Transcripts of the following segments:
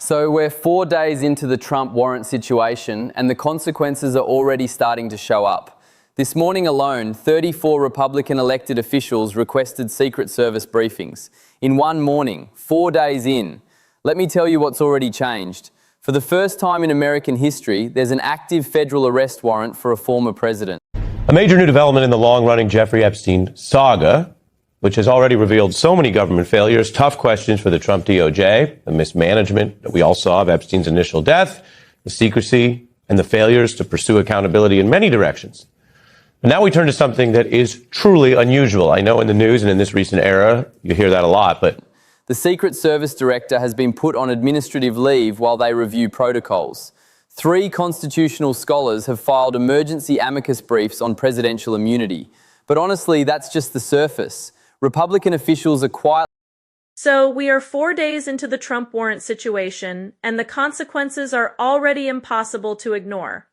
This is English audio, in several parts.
So we're 4 days into the Trump warrant situation and the consequences are already starting to show up. This morning alone, 34 Republican elected officials requested Secret Service briefings. In one morning, 4 days in. Let me tell you what's already changed. For the first time in American history, there's an active federal arrest warrant for a former president. A major new development in the long-running Jeffrey Epstein saga, which has already revealed so many government failures, tough questions for the Trump DOJ, the mismanagement that we all saw of Epstein's initial death, the secrecy, and the failures to pursue accountability in many directions. But now we turn to something that is truly unusual. I know in the news and in this recent era, you hear that a lot, but the Secret Service director has been put on administrative leave while they review protocols. 3 constitutional scholars have filed emergency amicus briefs on presidential immunity. But honestly, that's just the surface. Republican officials are quietly... So we are 4 days into the Trump warrant situation, and the consequences are already impossible to ignore.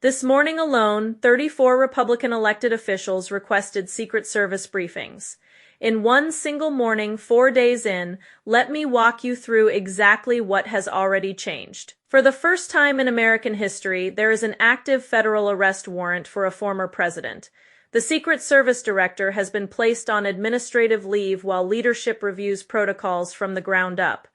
This morning alone, 34 Republican elected officials requested Secret Service briefings. In one single morning, 4 days in, let me walk you through exactly what has already changed. For the first time in American history, there is an active federal arrest warrant for a former president. The Secret Service director has been placed on administrative leave while leadership reviews protocols from the ground up.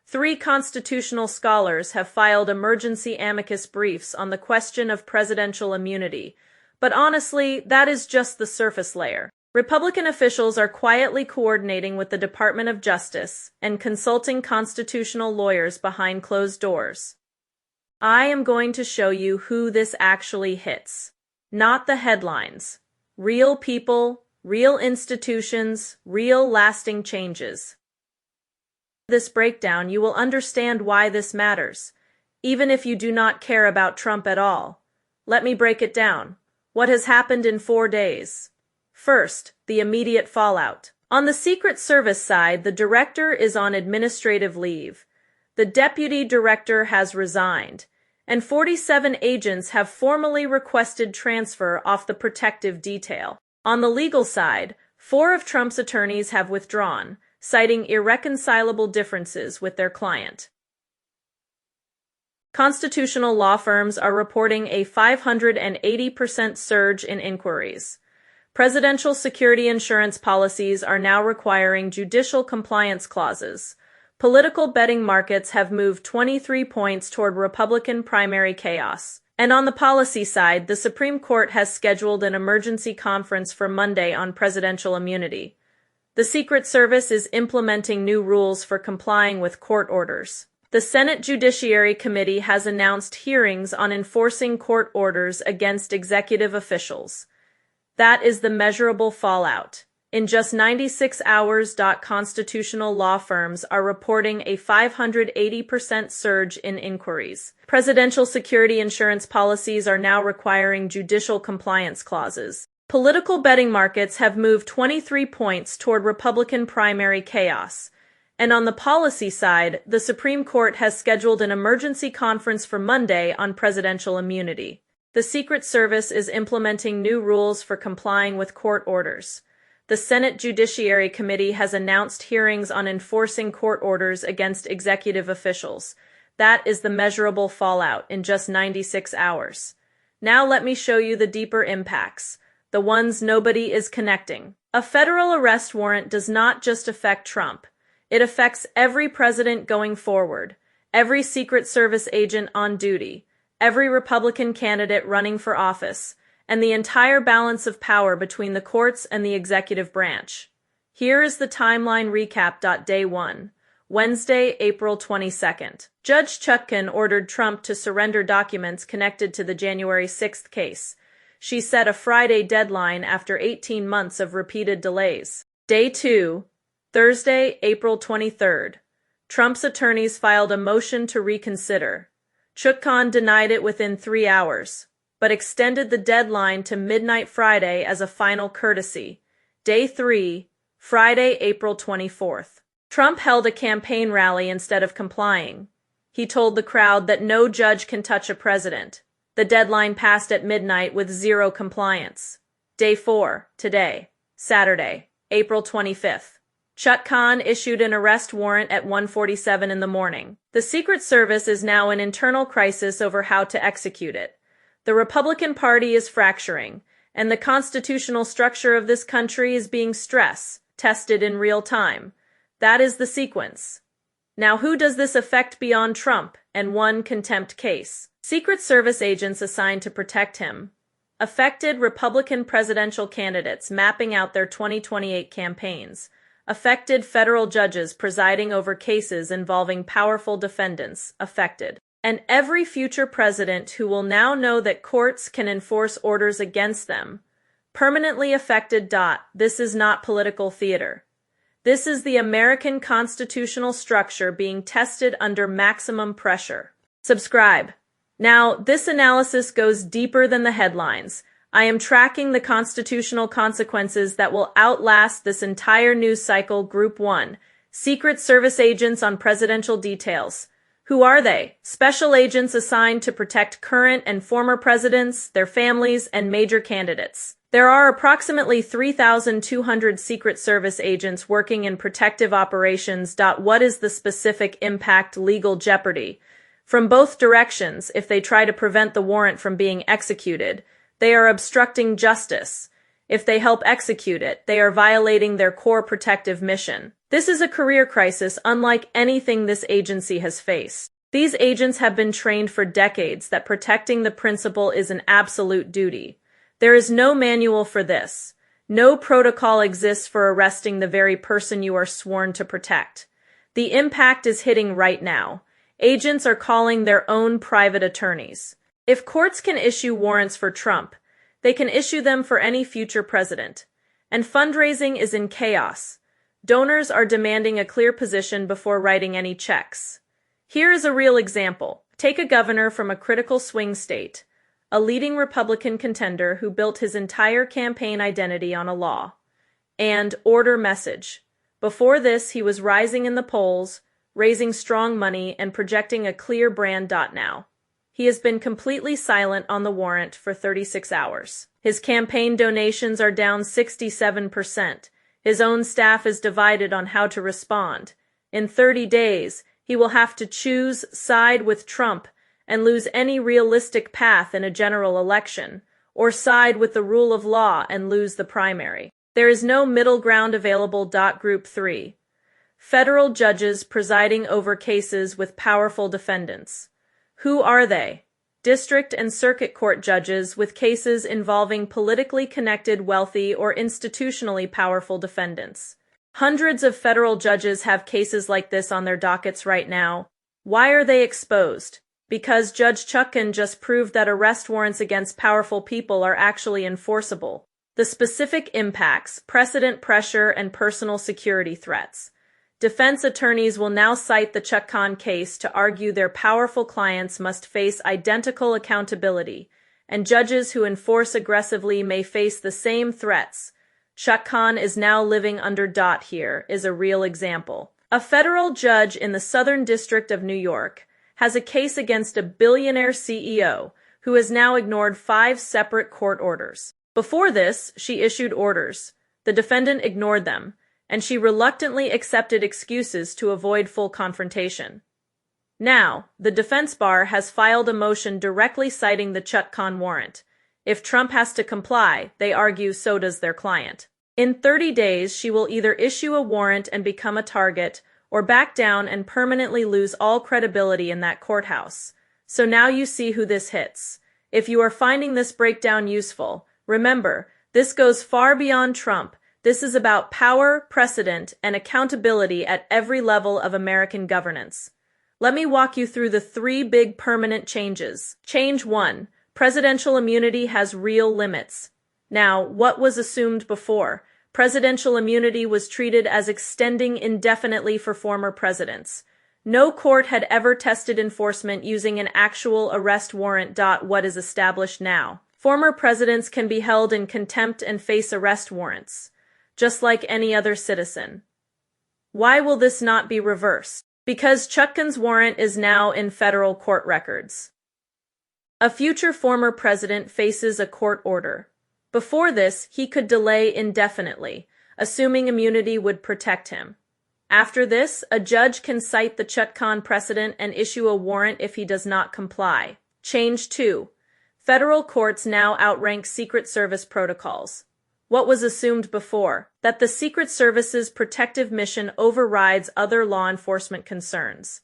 3 constitutional scholars have filed emergency amicus briefs on the question of presidential immunity. But honestly, that is just the surface layer. Republican officials are quietly coordinating with the Department of Justice and consulting constitutional lawyers behind closed doors. I am going to show you who this actually hits. Not the headlines. Real people, real institutions, real lasting changes. This breakdown, you will understand why this matters, even if you do not care about Trump at all. Let me break it down. What has happened in 4 days? First, the immediate fallout. On the Secret Service side, the director is on administrative leave. The deputy director has resigned, and 47 agents have formally requested transfer off the protective detail. On the legal side, 4 of Trump's attorneys have withdrawn, citing irreconcilable differences with their client. Constitutional law firms are reporting a 580% surge in inquiries. Presidential security insurance policies are now requiring judicial compliance clauses. Political betting markets have moved 23 points toward Republican primary chaos. And on the policy side, the Supreme Court has scheduled an emergency conference for Monday on presidential immunity. The Secret Service is implementing new rules for complying with court orders. The Senate Judiciary Committee has announced hearings on enforcing court orders against executive officials. That is the measurable fallout. In just 96 hours, constitutional law firms are reporting a 580% surge in inquiries. Presidential security insurance policies are now requiring judicial compliance clauses. Political betting markets have moved 23 points toward Republican primary chaos. And on the policy side, the Supreme Court has scheduled an emergency conference for Monday on presidential immunity. The Secret Service is implementing new rules for complying with court orders. The Senate Judiciary Committee has announced hearings on enforcing court orders against executive officials. That is the measurable fallout in just 96 hours. Now let me show you the deeper impacts, the ones nobody is connecting. A federal arrest warrant does not just affect Trump. It affects every president going forward, every Secret Service agent on duty, every Republican candidate running for office, and the entire balance of power between the courts and the executive branch. Here is the timeline recap. Day 1. Wednesday, April 22nd. Judge Chutkan ordered Trump to surrender documents connected to the January 6th case. She set a Friday deadline after 18 months of repeated delays. Day 2. Thursday, April 23rd. Trump's attorneys filed a motion to reconsider. Chutkan denied it within 3 hours, but extended the deadline to midnight Friday as a final courtesy. Day 3, Friday, April 24th. Trump held a campaign rally instead of complying. He told the crowd that no judge can touch a president. The deadline passed at midnight with 0 compliance. Day 4, today, Saturday, April 25th. Chuck Khan issued an arrest warrant at 1:47 in the morning. The Secret Service is now in internal crisis over how to execute it. The Republican Party is fracturing, and the constitutional structure of this country is being tested in real time. That is the sequence. Now, who does this affect beyond Trump and one contempt case? Secret Service agents assigned to protect him. Affected Republican presidential candidates mapping out their 2028 campaigns. Affected federal judges presiding over cases involving powerful defendants. Affected. And every future president who will now know that courts can enforce orders against them. Permanently affected. This is not political theater. This is the American constitutional structure being tested under maximum pressure. Subscribe. Now, this analysis goes deeper than the headlines. I am tracking the constitutional consequences that will outlast this entire news cycle. Group 1. Secret Service agents on presidential details. Who are they? Special agents assigned to protect current and former presidents, their families, and major candidates. There are approximately 3,200 Secret Service agents working in protective operations. What is the specific impact? Legal jeopardy. From both directions, if they try to prevent the warrant from being executed, they are obstructing justice. If they help execute it, they are violating their core protective mission. This is a career crisis unlike anything this agency has faced. These agents have been trained for decades that protecting the principal is an absolute duty. There is no manual for this. No protocol exists for arresting the very person you are sworn to protect. The impact is hitting right now. Agents are calling their own private attorneys. If courts can issue warrants for Trump, they can issue them for any future president. And fundraising is in chaos. Donors are demanding a clear position before writing any checks. Here is a real example. Take a governor from a critical swing state, a leading Republican contender who built his entire campaign identity on a law and order message. Before this, he was rising in the polls, raising strong money, and projecting a clear brand. Now, he has been completely silent on the warrant for 36 hours. His campaign donations are down 67%. His own staff is divided on how to respond. In 30 days, he will have to choose side with Trump and lose any realistic path in a general election, or side with the rule of law and lose the primary. There is no middle ground available. Group 3. Federal judges presiding over cases with powerful defendants. Who are they? District and circuit court judges with cases involving politically connected, wealthy, or institutionally powerful defendants. Hundreds of federal judges have cases like this on their dockets right now. Why are they exposed? Because Judge Chuck Khan just proved that arrest warrants against powerful people are actually enforceable. The specific impacts, precedent pressure, and personal security threats. Defense attorneys will now cite the Chuck Khan case to argue their powerful clients must face identical accountability, and judges who enforce aggressively may face the same threats. Chuck Khan is now living under. Here is a real example. A federal judge in the Southern District of New York has a case against a billionaire CEO who has now ignored 5 separate court orders. Before this, she issued orders. The defendant ignored them, and she reluctantly accepted excuses to avoid full confrontation. Now, the defense bar has filed a motion directly citing the Chuck Khan warrant. If Trump has to comply, they argue so does their client. In 30 days, she will either issue a warrant and become a target, or back down and permanently lose all credibility in that courthouse. So now you see who this hits. If you are finding this breakdown useful, remember, this goes far beyond Trump. This is about power, precedent, and accountability at every level of American governance. Let me walk you through the 3 big permanent changes. Change 1. Presidential immunity has real limits. Now, what was assumed before? Presidential immunity was treated as extending indefinitely for former presidents. No court had ever tested enforcement using an actual arrest warrant. What is established now? Former presidents can be held in contempt and face arrest warrants, just like any other citizen. Why will this not be reversed? Because Chuck Khan's warrant is now in federal court records. A future former president faces a court order. Before this, he could delay indefinitely, assuming immunity would protect him. After this, a judge can cite the Chutkan precedent and issue a warrant if he does not comply. Change 2. Federal courts now outrank Secret Service protocols. What was assumed before? That the Secret Service's protective mission overrides other law enforcement concerns.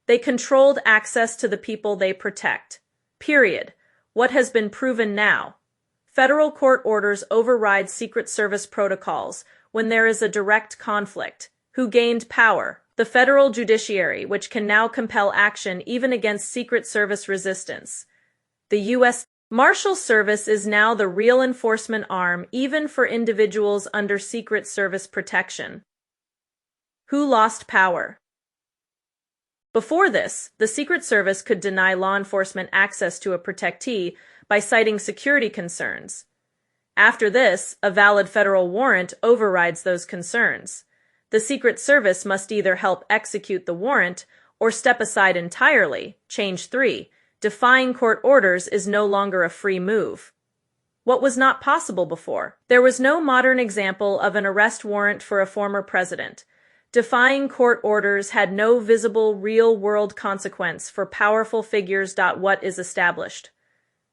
They controlled access to the people they protect. Period. What has been proven now? Federal court orders override Secret Service protocols when there is a direct conflict. Who gained power? The federal judiciary, which can now compel action even against Secret Service resistance. The U.S. Marshal Service is now the real enforcement arm even for individuals under Secret Service protection. Who lost power? Before this, the Secret Service could deny law enforcement access to a protectee by citing security concerns. After this, a valid federal warrant overrides those concerns. The Secret Service must either help execute the warrant or step aside entirely. Change 3. Defying court orders is no longer a free move. What was not possible before? There was no modern example of an arrest warrant for a former president. Defying court orders had no visible, real-world consequence for powerful figures. What is established?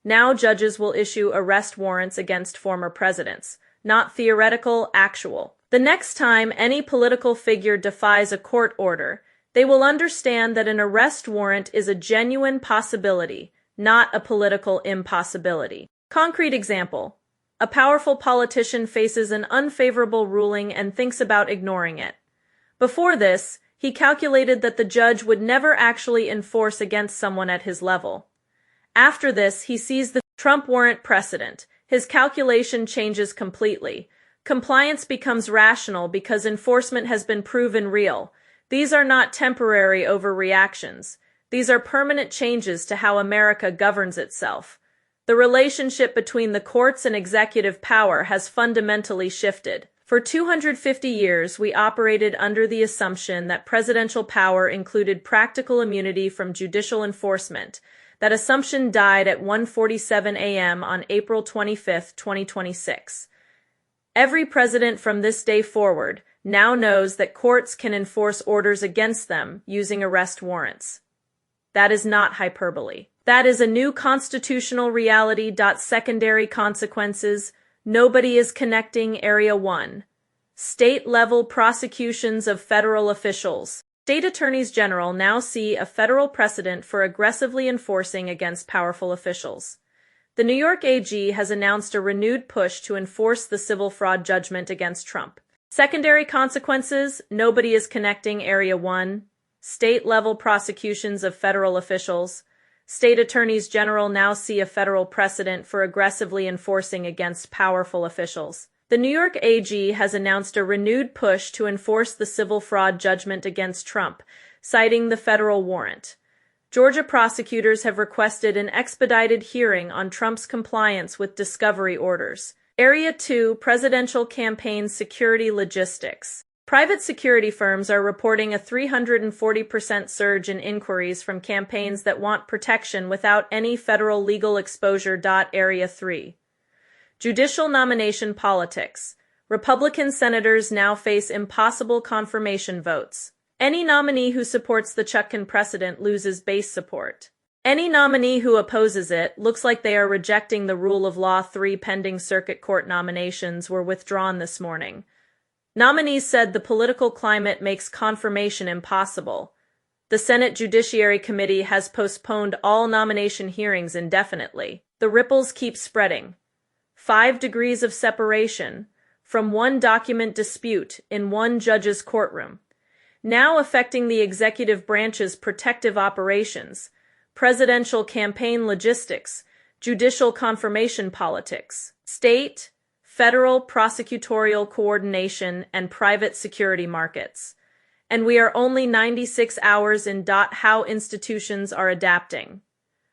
Now judges will issue arrest warrants against former presidents, not theoretical, actual. The next time any political figure defies a court order, they will understand that an arrest warrant is a genuine possibility, not a political impossibility. Concrete example. A powerful politician faces an unfavorable ruling and thinks about ignoring it. Before this, he calculated that the judge would never actually enforce against someone at his level. After this, he sees the Trump warrant precedent. His calculation changes completely. Compliance becomes rational because enforcement has been proven real. These are not temporary overreactions. These are permanent changes to how America governs itself. The relationship between the courts and executive power has fundamentally shifted. For 250 years, we operated under the assumption that presidential power included practical immunity from judicial enforcement. That assumption died at 1:47 a.m. on April 25, 2026. Every president from this day forward now knows that courts can enforce orders against them using arrest warrants. That is not hyperbole. That is a new constitutional reality. Secondary consequences. Nobody is connecting. Area 1. State-level prosecutions of federal officials. State attorneys general now see a federal precedent for aggressively enforcing against powerful officials. The New York AG has announced a renewed push to enforce the civil fraud judgment against Trump. Secondary consequences. Nobody is connecting. Area 1. State-level prosecutions of federal officials. State attorneys general now see a federal precedent for aggressively enforcing against powerful officials. The New York AG has announced a renewed push to enforce the civil fraud judgment against Trump, citing the federal warrant. Georgia prosecutors have requested an expedited hearing on Trump's compliance with discovery orders. Area 2. Presidential campaign security logistics. Private security firms are reporting a 340% surge in inquiries from campaigns that want protection without any federal legal exposure. Area 3. Judicial nomination politics. Republican senators now face impossible confirmation votes. Any nominee who supports the Chutkan precedent loses base support. Any nominee who opposes it looks like they are rejecting the rule of law. 3 pending circuit court nominations were withdrawn this morning. Nominees said the political climate makes confirmation impossible. The Senate Judiciary Committee has postponed all nomination hearings indefinitely. The ripples keep spreading. 5 degrees of separation from one document dispute in one judge's courtroom, now affecting the executive branch's protective operations, presidential campaign logistics, judicial confirmation politics, state, federal prosecutorial coordination, and private security markets. And we are only 96 hours in. How institutions are adapting.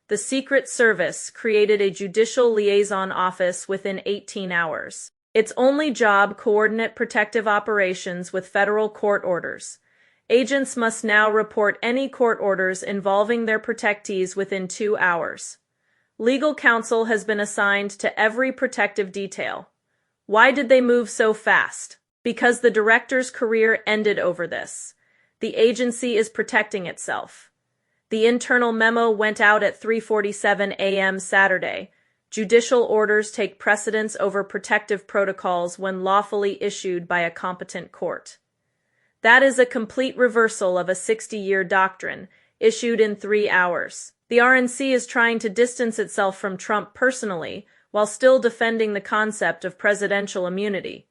The Secret Service created a judicial liaison office within 18 hours. Its only job: coordinate protective operations with federal court orders. Agents must now report any court orders involving their protectees within 2 hours. Legal counsel has been assigned to every protective detail. Why did they move so fast? because the director's career ended over this. The agency is protecting itself. The internal memo went out at 3:47 a.m. Saturday. Judicial orders take precedence over protective protocols when lawfully issued by a competent court. That is a complete reversal of a 60-year doctrine, issued in 3 hours. The RNC is trying to distance itself from Trump personally, while still defending the concept of presidential immunity.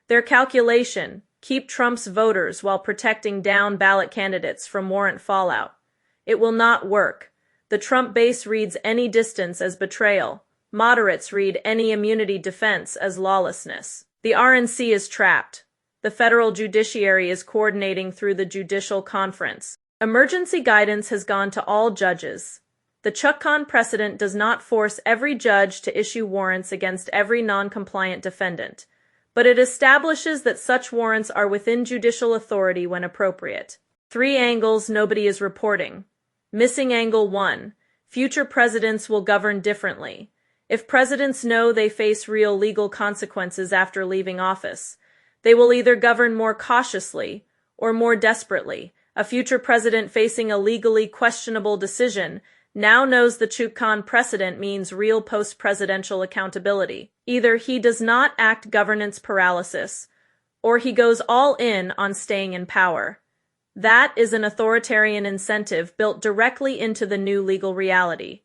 Their calculation: keep Trump's voters while protecting down-ballot candidates from warrant fallout. It will not work. The Trump base reads any distance as betrayal. Moderates read any immunity defense as lawlessness. The RNC is trapped. The federal judiciary is coordinating through the Judicial Conference. Emergency guidance has gone to all judges. The Chutkan precedent does not force every judge to issue warrants against every non-compliant defendant, but it establishes that such warrants are within judicial authority when appropriate. 3 angles nobody is reporting. Missing angle 1. Future presidents will govern differently. If presidents know they face real legal consequences after leaving office, they will either govern more cautiously or more desperately. A future president facing a legally questionable decision now knows the Chutkan precedent means real post-presidential accountability. Either he does not act governance paralysis, or he goes all in on staying in power. That is an authoritarian incentive built directly into the new legal reality.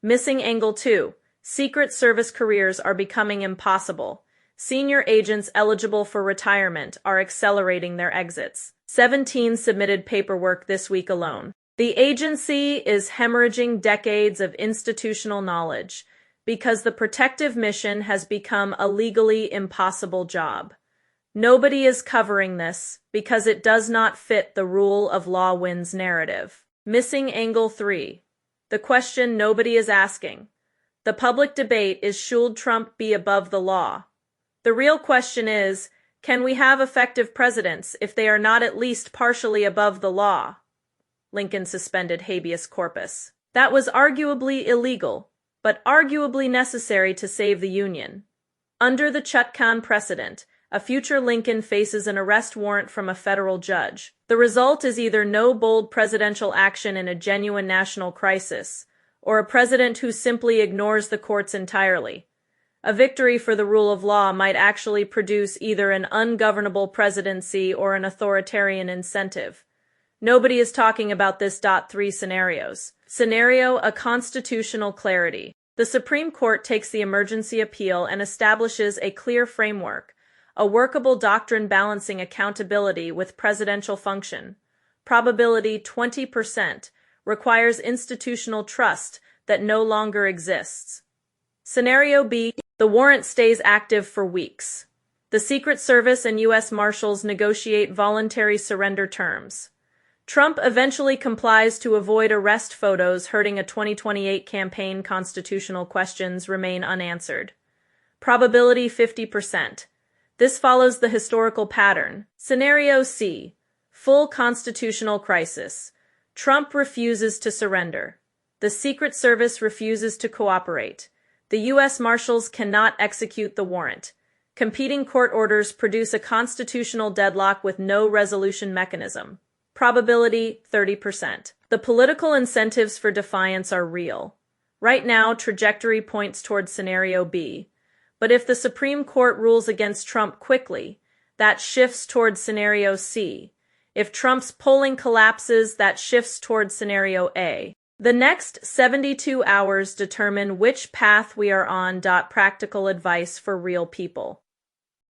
Missing angle 2. Secret Service careers are becoming impossible. Senior agents eligible for retirement are accelerating their exits. 17 submitted paperwork this week alone. The agency is hemorrhaging decades of institutional knowledge because the protective mission has become a legally impossible job. Nobody is covering this because it does not fit the rule of law wins narrative. Missing angle 3. The question nobody is asking. The public debate is, should Trump be above the law? The real question is, can we have effective presidents if they are not at least partially above the law? Lincoln suspended habeas corpus. That was arguably illegal, but arguably necessary to save the Union. Under the Chutkan precedent, a future Lincoln faces an arrest warrant from a federal judge. The result is either no bold presidential action in a genuine national crisis, or a president who simply ignores the courts entirely. A victory for the rule of law might actually produce either an ungovernable presidency or an authoritarian incentive. Nobody is talking about this. 3 scenarios. Scenario: a constitutional clarity. The Supreme Court takes the emergency appeal and establishes a clear framework, a workable doctrine balancing accountability with presidential function. Probability 20%, requires institutional trust that no longer exists. Scenario B: the warrant stays active for weeks. The Secret Service and U.S. Marshals negotiate voluntary surrender terms. Trump eventually complies to avoid arrest photos hurting a 2028 campaign. Constitutional questions remain unanswered. Probability 50%. This follows the historical pattern. Scenario C: full constitutional crisis. Trump refuses to surrender. The Secret Service refuses to cooperate. The U.S. Marshals cannot execute the warrant. Competing court orders produce a constitutional deadlock with no resolution mechanism. Probability 30%. The political incentives for defiance are real. Right now, trajectory points towards scenario B. But if the Supreme Court rules against Trump quickly, that shifts towards scenario C. If Trump's polling collapses, that shifts towards scenario A. The next 72 hours determine which path we are on. Practical advice for real people.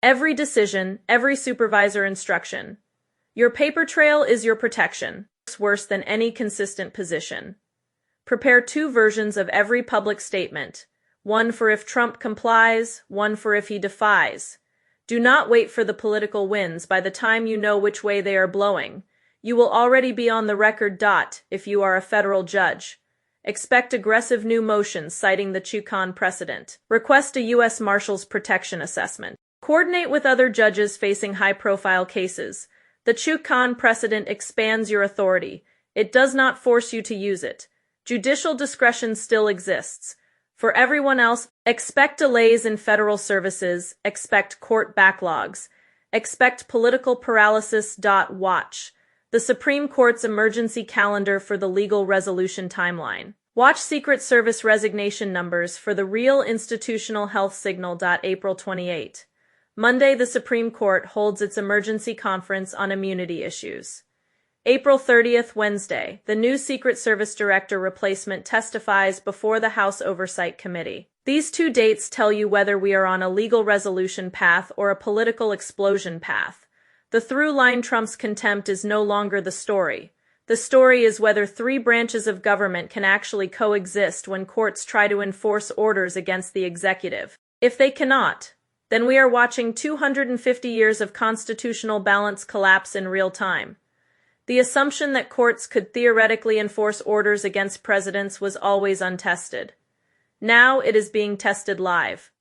Every decision, every supervisor instruction. Your paper trail is your protection. It's worse than any consistent position. Prepare 2 versions of every public statement. One for if Trump complies, one for if he defies. Do not wait for the political winds. By the time you know which way they are blowing, you will already be on the record. If you are a federal judge, expect aggressive new motions citing the Chutkan precedent. Request a U.S. Marshals protection assessment. Coordinate with other judges facing high-profile cases. The Chutkan precedent expands your authority. It does not force you to use it. Judicial discretion still exists. For everyone else, expect delays in federal services, expect court backlogs, Expect political paralysis. Watch the Supreme Court's emergency calendar for the legal resolution timeline. Watch Secret Service resignation numbers for the real institutional health signal. April 28. Monday, the Supreme Court holds its emergency conference on immunity issues. April 30th, Wednesday, the new Secret Service Director replacement testifies before the House Oversight Committee. These two dates tell you whether we are on a legal resolution path or a political explosion path. The through line Trump's contempt is no longer the story. The story is whether three branches of government can actually coexist when courts try to enforce orders against the executive. If they cannot, then we are watching 250 years of constitutional balance collapse in real time. The assumption that courts could theoretically enforce orders against presidents was always untested. Now it is being tested live.